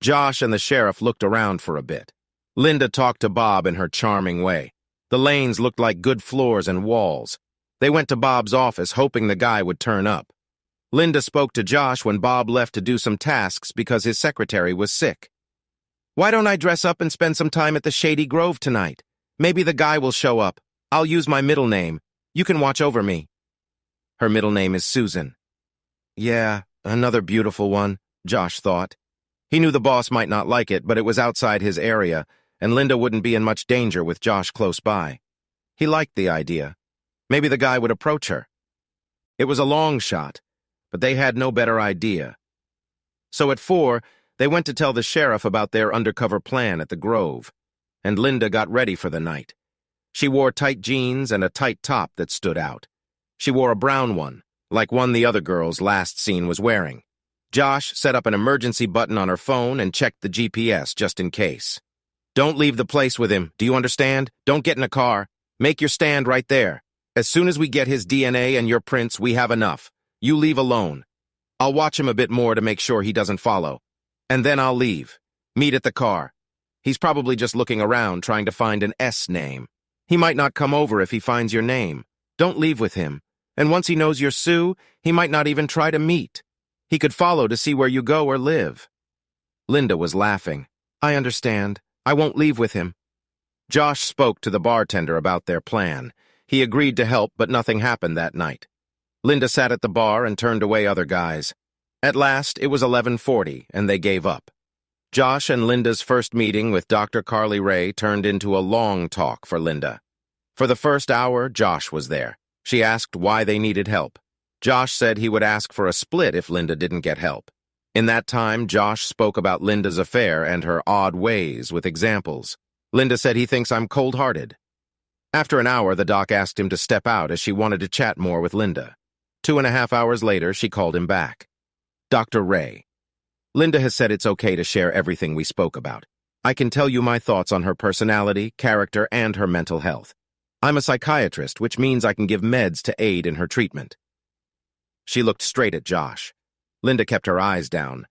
Josh and the sheriff looked around for a bit. Linda talked to Bob in her charming way. The lanes looked like good floors and walls. They went to Bob's office hoping the guy would turn up. Linda spoke to Josh when Bob left to do some tasks because his secretary was sick. Why don't I dress up and spend some time at the Shady Grove tonight? Maybe the guy will show up. I'll use my middle name. You can watch over me. Her middle name is Susan. Yeah, another beautiful one, Josh thought. He knew the boss might not like it, but it was outside his area, and Linda wouldn't be in much danger with Josh close by. He liked the idea. Maybe the guy would approach her. It was a long shot, but they had no better idea. So at 4, they went to tell the sheriff about their undercover plan at the Grove, and Linda got ready for the night. She wore tight jeans and a tight top that stood out. She wore a brown one, like one the other girl's last scene was wearing. Josh set up an emergency button on her phone and checked the GPS just in case. Don't leave the place with him, do you understand? Don't get in a car. Make your stand right there. As soon as we get his DNA and your prints, we have enough. You leave alone. I'll watch him a bit more to make sure he doesn't follow. And then I'll leave. Meet at the car. He's probably just looking around trying to find an S name. He might not come over if he finds your name. Don't leave with him. And once he knows you're Sue, he might not even try to meet. He could follow to see where you go or live. Linda was laughing. I understand. I won't leave with him. Josh spoke to the bartender about their plan. He agreed to help, but nothing happened that night. Linda sat at the bar and turned away other guys. At last, it was 11:40, and they gave up. Josh and Linda's first meeting with Dr. Carly Ray turned into a long talk for Linda. For the first hour, Josh was there. She asked why they needed help. Josh said he would ask for a split if Linda didn't get help. In that time, Josh spoke about Linda's affair and her odd ways with examples. Linda said he thinks I'm cold-hearted. After an hour, the doc asked him to step out as she wanted to chat more with Linda. 2.5 hours later, she called him back. Dr. Ray. Linda has said it's okay to share everything we spoke about. I can tell you my thoughts on her personality, character, and her mental health. I'm a psychiatrist, which means I can give meds to aid in her treatment." She looked straight at Josh. Linda kept her eyes down.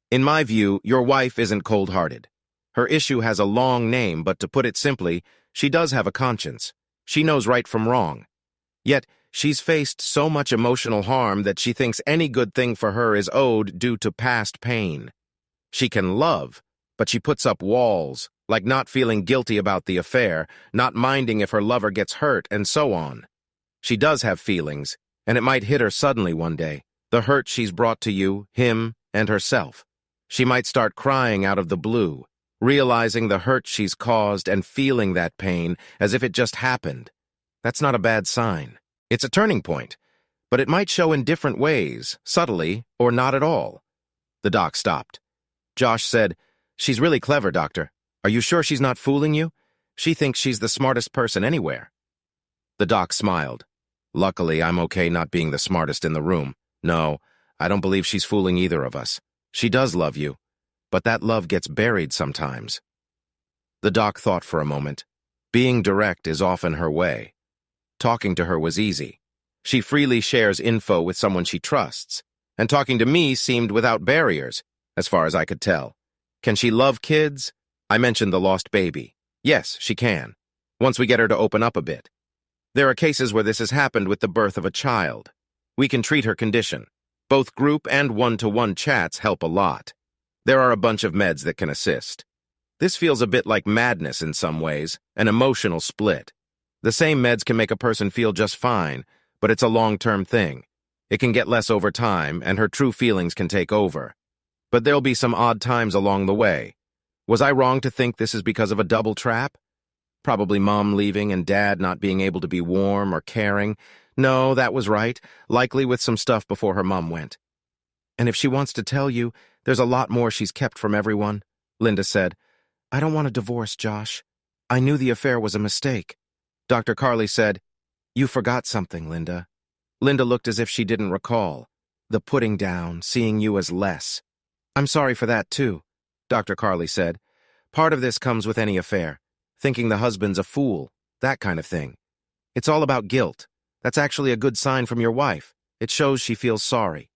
"In my view, your wife isn't cold-hearted. Her issue has a long name, but to put it simply, she does have a conscience. She knows right from wrong. Yet, she's faced so much emotional harm that she thinks any good thing for her is owed due to past pain. She can love, but she puts up walls, like not feeling guilty about the affair, not minding if her lover gets hurt, and so on. She does have feelings, and it might hit her suddenly one day, the hurt she's brought to you, him, and herself. She might start crying out of the blue, realizing the hurt she's caused and feeling that pain as if it just happened. That's not a bad sign. It's a turning point, but it might show in different ways, subtly, or not at all." The doc stopped. Josh said, "She's really clever, doctor. Are you sure she's not fooling you? She thinks she's the smartest person anywhere." The doc smiled. "Luckily, I'm okay not being the smartest in the room. No, I don't believe she's fooling either of us. She does love you, but that love gets buried sometimes." The doc thought for a moment. Being direct is often her way. Talking to her was easy. She freely shares info with someone she trusts, and talking to me seemed without barriers, as far as I could tell. Can she love kids? I mentioned the lost baby. Yes, she can, once we get her to open up a bit. There are cases where this has happened with the birth of a child. We can treat her condition. Both group and one-to-one chats help a lot. There are a bunch of meds that can assist. This feels a bit like madness in some ways, an emotional split. The same meds can make a person feel just fine, but it's a long-term thing. It can get less over time, and her true feelings can take over. But there'll be some odd times along the way. Was I wrong to think this is because of a double trap? Probably mom leaving and dad not being able to be warm or caring. No, that was right, likely with some stuff before her mom went. "And if she wants to tell you, there's a lot more she's kept from everyone," Linda said. "I don't want a divorce, Josh. I knew the affair was a mistake." Dr. Carley said, "You forgot something, Linda." Linda looked as if she didn't recall. The putting down, seeing you as less. "I'm sorry for that, too," Dr. Carley said. "Part of this comes with any affair. Thinking the husband's a fool, that kind of thing. It's all about guilt. That's actually a good sign from your wife. It shows she feels sorry."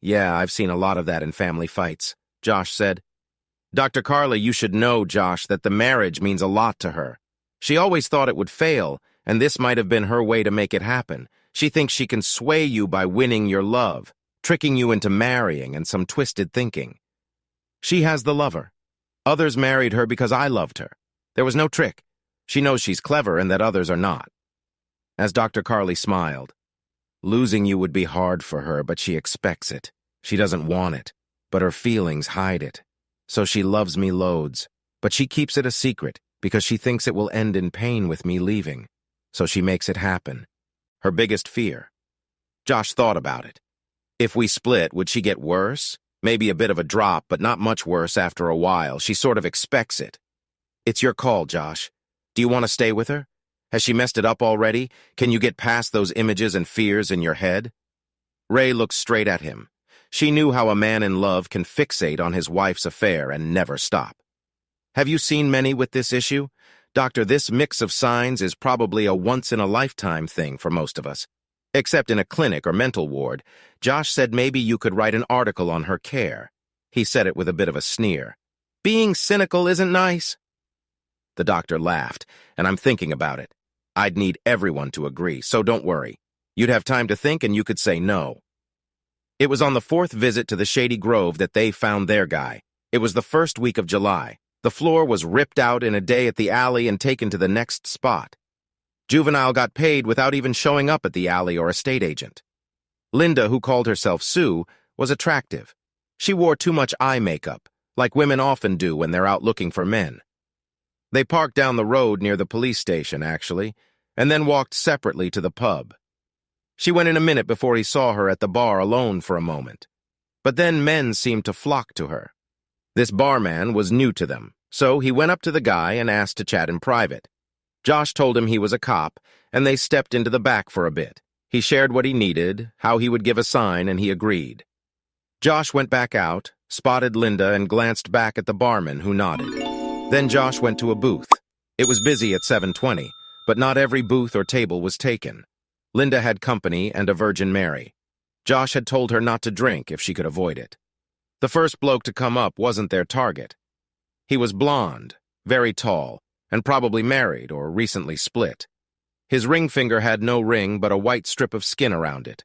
"Yeah, I've seen a lot of that in family fights," Josh said. "Dr. Carley, you should know, Josh, that the marriage means a lot to her. She always thought it would fail, and this might have been her way to make it happen. She thinks she can sway you by winning your love, tricking you into marrying and some twisted thinking. She has the lover. Others married her because I loved her. There was no trick. She knows she's clever and that others are not." As Dr. Carley smiled, "Losing you would be hard for her, but she expects it. She doesn't want it, but her feelings hide it. So she loves me loads, but she keeps it a secret because she thinks it will end in pain with me leaving. So she makes it happen. Her biggest fear." Josh thought about it. If we split, would she get worse? Maybe a bit of a drop, but not much worse after a while. She sort of expects it. It's your call, Josh. Do you want to stay with her? Has she messed it up already? Can you get past those images and fears in your head? Ray looked straight at him. She knew how a man in love can fixate on his wife's affair and never stop. "Have you seen many with this issue? Doctor, this mix of signs is probably a once-in-a-lifetime thing for most of us. Except in a clinic or mental ward. Josh said maybe you could write an article on her care." He said it with a bit of a sneer. "Being cynical isn't nice." The doctor laughed, and I'm thinking about it. I'd need everyone to agree, so don't worry. You'd have time to think and you could say no. It was on the 4th visit to the Shady Grove that they found their guy. It was the first week of July. The floor was ripped out in a day at the alley and taken to the next spot. Juvenile got paid without even showing up at the alley or estate agent. Linda, who called herself Sue, was attractive. She wore too much eye makeup, like women often do when they're out looking for men. They parked down the road near the police station, actually, and then walked separately to the pub. She went in a minute before he saw her at the bar alone for a moment. But then men seemed to flock to her. This barman was new to them, so he went up to the guy and asked to chat in private. Josh told him he was a cop, and they stepped into the back for a bit. He shared what he needed, how he would give a sign, and he agreed. Josh went back out, spotted Linda, and glanced back at the barman, who nodded. Then Josh went to a booth. It was busy at 7:20, but not every booth or table was taken. Linda had company and a Virgin Mary. Josh had told her not to drink if she could avoid it. The first bloke to come up wasn't their target. He was blonde, very tall, and probably married or recently split. His ring finger had no ring but a white strip of skin around it.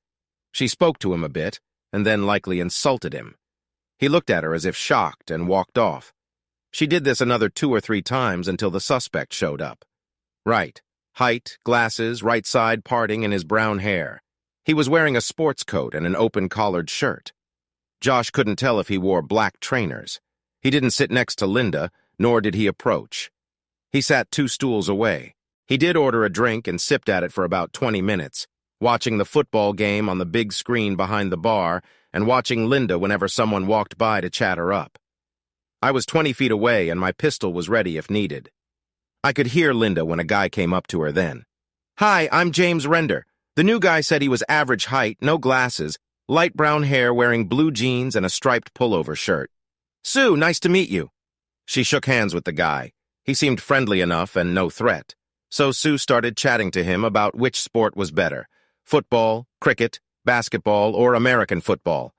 She spoke to him a bit, and then likely insulted him. He looked at her as if shocked and walked off. She did this another 2 or 3 times until the suspect showed up. Right. Height, glasses, right side parting in his brown hair. He was wearing a sports coat and an open-collared shirt. Josh couldn't tell if he wore black trainers. He didn't sit next to Linda, nor did he approach. He sat 2 stools away. He did order a drink and sipped at it for about 20 minutes, watching the football game on the big screen behind the bar and watching Linda whenever someone walked by to chat her up. I was 20 feet away and my pistol was ready if needed. I could hear Linda when a guy came up to her then. "Hi, I'm James Render. The new guy said he was average height, no glasses, light brown hair, wearing blue jeans and a striped pullover shirt. Sue, nice to meet you." She shook hands with the guy. He seemed friendly enough and no threat. So Sue started chatting to him about which sport was better, football, cricket, basketball, or American football.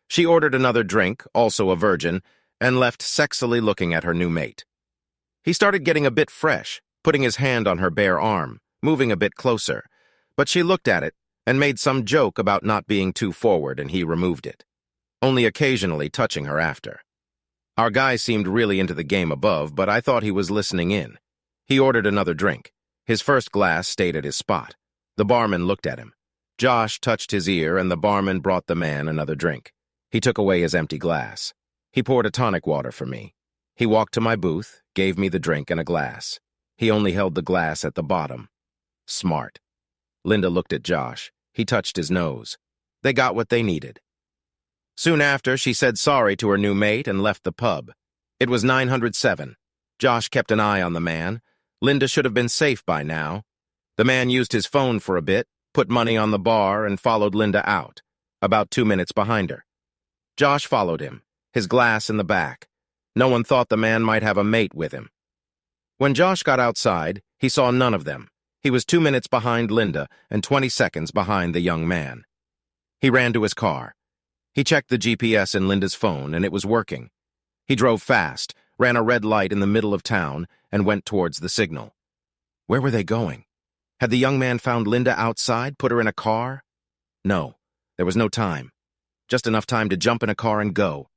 She ordered another drink, also a virgin, and left sexily looking at her new mate. He started getting a bit fresh, putting his hand on her bare arm, moving a bit closer, but she looked at it and made some joke about not being too forward, and he removed it, only occasionally touching her after. Our guy seemed really into the game above, but I thought he was listening in. He ordered another drink. His first glass stayed at his spot. The barman looked at him. Josh touched his ear, and the barman brought the man another drink. He took away his empty glass. He poured a tonic water for me. He walked to my booth, gave me the drink and a glass. He only held the glass at the bottom. Smart. Linda looked at Josh. He touched his nose. They got what they needed. Soon after, she said sorry to her new mate and left the pub. It was 907. Josh kept an eye on the man. Linda should have been safe by now. The man used his phone for a bit, put money on the bar, and followed Linda out, about 2 minutes behind her. Josh followed him, his glass in the back. No one thought the man might have a mate with him. When Josh got outside, he saw none of them. He was 2 minutes behind Linda and 20 seconds behind the young man. He ran to his car. He checked the GPS in Linda's phone, and it was working. He drove fast, ran a red light in the middle of town, and went towards the signal. Where were they going? Had the young man found Linda outside, put her in a car? No, there was no time. Just enough time to jump in a car and go.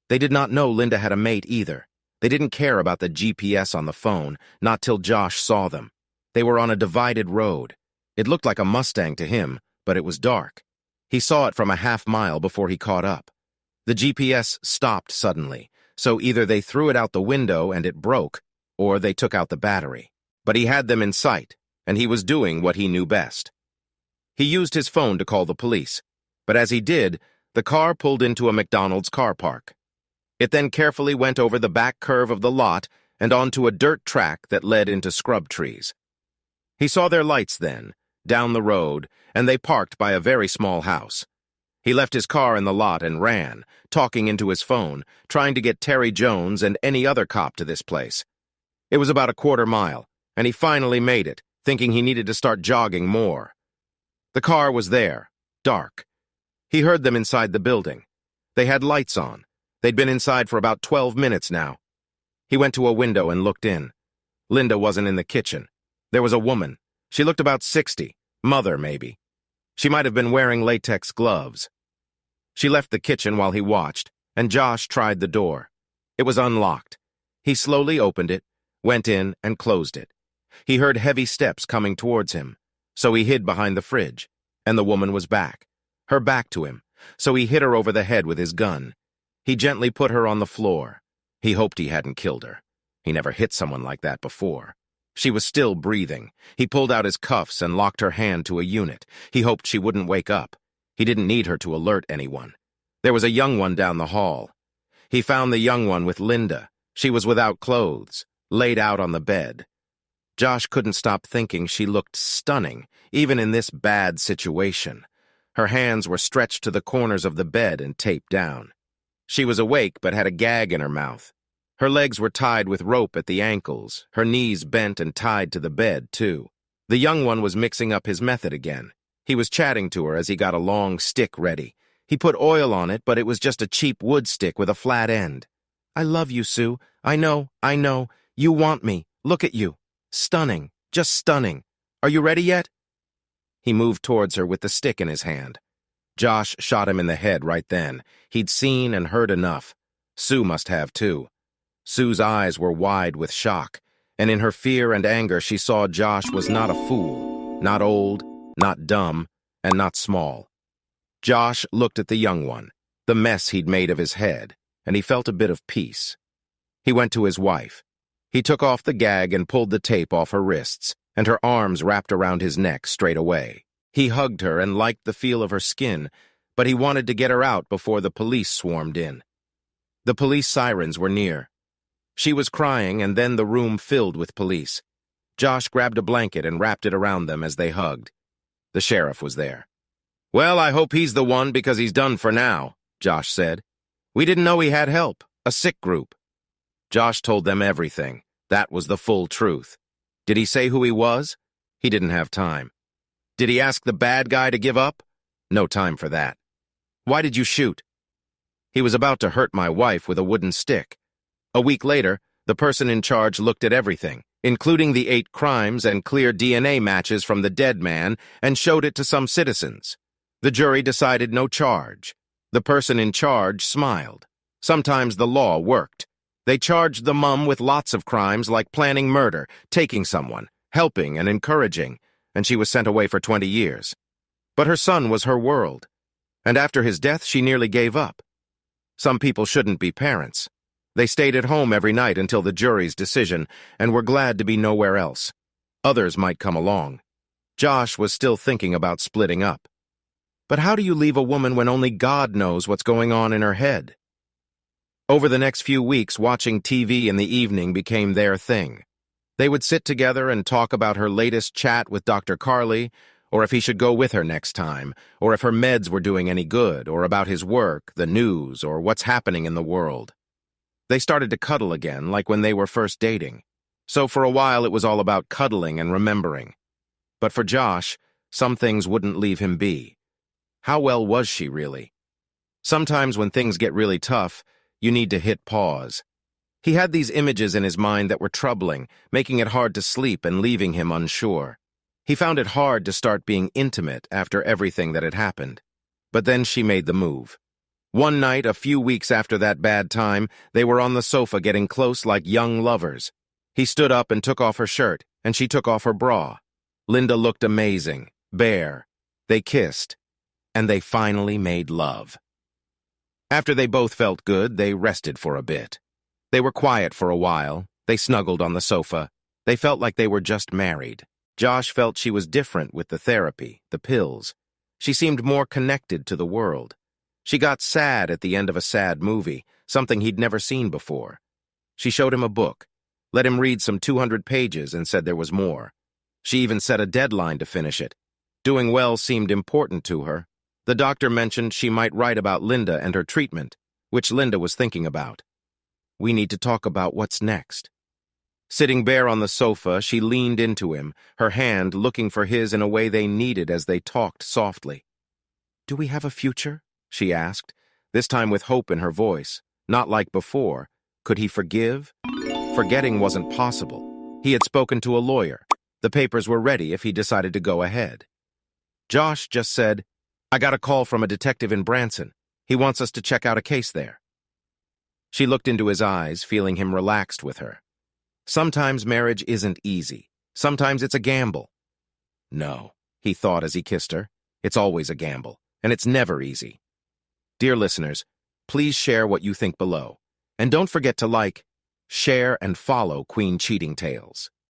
They did not know Linda had a mate either. They didn't care about the GPS on the phone, not till Josh saw them. They were on a divided road. It looked like a Mustang to him, but it was dark. He saw it from a half-mile before he caught up. The GPS stopped suddenly, so either they threw it out the window and it broke, or they took out the battery. But he had them in sight, and he was doing what he knew best. He used his phone to call the police, but as he did, the car pulled into a McDonald's car park. It then carefully went over the back curve of the lot and onto a dirt track that led into scrub trees. He saw their lights then, down the road, and they parked by a very small house. He left his car in the lot and ran, talking into his phone, trying to get Terry Jones and any other cop to this place. It was about a quarter mile, and he finally made it, thinking he needed to start jogging more. The car was there, dark. He heard them inside the building. They had lights on. They'd been inside for about 12 minutes now. He went to a window and looked in. Linda wasn't in the kitchen. There was a woman. She looked about 60, mother maybe. She might have been wearing latex gloves. She left the kitchen while he watched, and Josh tried the door. It was unlocked. He slowly opened it, went in, and closed it. He heard heavy steps coming towards him, so he hid behind the fridge, and the woman was back, her back to him, so he hit her over the head with his gun. He gently put her on the floor. He hoped he hadn't killed her. He never hit someone like that before. She was still breathing. He pulled out his cuffs and locked her hand to a unit. He hoped she wouldn't wake up. He didn't need her to alert anyone. There was a young one down the hall. He found the young one with Linda. She was without clothes, laid out on the bed. Josh couldn't stop thinking she looked stunning, even in this bad situation. Her hands were stretched to the corners of the bed and taped down. She was awake but had a gag in her mouth. Her legs were tied with rope at the ankles, her knees bent and tied to the bed, too. The young one was mixing up his method again. He was chatting to her as he got a long stick ready. He put oil on it, but it was just a cheap wood stick with a flat end. "I love you, Sue. I know. You want me. Look at you. Stunning. Just stunning. Are you ready yet?" He moved towards her with the stick in his hand. Josh shot him in the head right then. He'd seen and heard enough. Sue must have, too. Sue's eyes were wide with shock, and in her fear and anger she saw Josh was not a fool, not old, not dumb, and not small. Josh looked at the young one, the mess he'd made of his head, and he felt a bit of peace. He went to his wife. He took off the gag and pulled the tape off her wrists, and her arms wrapped around his neck straight away. He hugged her and liked the feel of her skin, but he wanted to get her out before the police swarmed in. The police sirens were near. She was crying, and then the room filled with police. Josh grabbed a blanket and wrapped it around them as they hugged. The sheriff was there. "Well, I hope he's the one because he's done for now," Josh said. "We didn't know he had help, a sick group." Josh told them everything. That was the full truth. Did he say who he was? He didn't have time. Did he ask the bad guy to give up? No time for that. "Why did you shoot?" "He was about to hurt my wife with a wooden stick." A week later, the person in charge looked at everything, including the 8 crimes and clear DNA matches from the dead man, and showed it to some citizens. The jury decided no charge. The person in charge smiled. Sometimes the law worked. They charged the mum with lots of crimes like planning murder, taking someone, helping and encouraging, and she was sent away for 20 years. But her son was her world, and after his death she nearly gave up. Some people shouldn't be parents. They stayed at home every night until the jury's decision and were glad to be nowhere else. Others might come along. Josh was still thinking about splitting up. But how do you leave a woman when only God knows what's going on in her head? Over the next few weeks, watching TV in the evening became their thing. They would sit together and talk about her latest chat with Dr. Carly, or if he should go with her next time, or if her meds were doing any good, or about his work, the news, or what's happening in the world. They started to cuddle again, like when they were first dating. So for a while it was all about cuddling and remembering. But for Josh, some things wouldn't leave him be. How well was she really? Sometimes when things get really tough, you need to hit pause. He had these images in his mind that were troubling, making it hard to sleep and leaving him unsure. He found it hard to start being intimate after everything that had happened. But then she made the move. One night, a few weeks after that bad time, they were on the sofa getting close like young lovers. He stood up and took off her shirt, and she took off her bra. Linda looked amazing, bare. They kissed, and they finally made love. After they both felt good, they rested for a bit. They were quiet for a while. They snuggled on the sofa. They felt like they were just married. Josh felt she was different with the therapy, the pills. She seemed more connected to the world. She got sad at the end of a sad movie, something he'd never seen before. She showed him a book, let him read some 200 pages and said there was more. She even set a deadline to finish it. Doing well seemed important to her. The doctor mentioned she might write about Linda and her treatment, which Linda was thinking about. "We need to talk about what's next." Sitting bare on the sofa, she leaned into him, her hand looking for his in a way they needed as they talked softly. "Do we have a future?" she asked, this time with hope in her voice. Not like before. Could he forgive? Forgetting wasn't possible. He had spoken to a lawyer. The papers were ready if he decided to go ahead. Josh just said, "I got a call from a detective in Branson. He wants us to check out a case there." She looked into his eyes, feeling him relaxed with her. Sometimes marriage isn't easy. Sometimes it's a gamble. No, he thought as he kissed her. It's always a gamble, and it's never easy. Dear listeners, please share what you think below. And don't forget to like, share, and follow Queen Cheating Tales.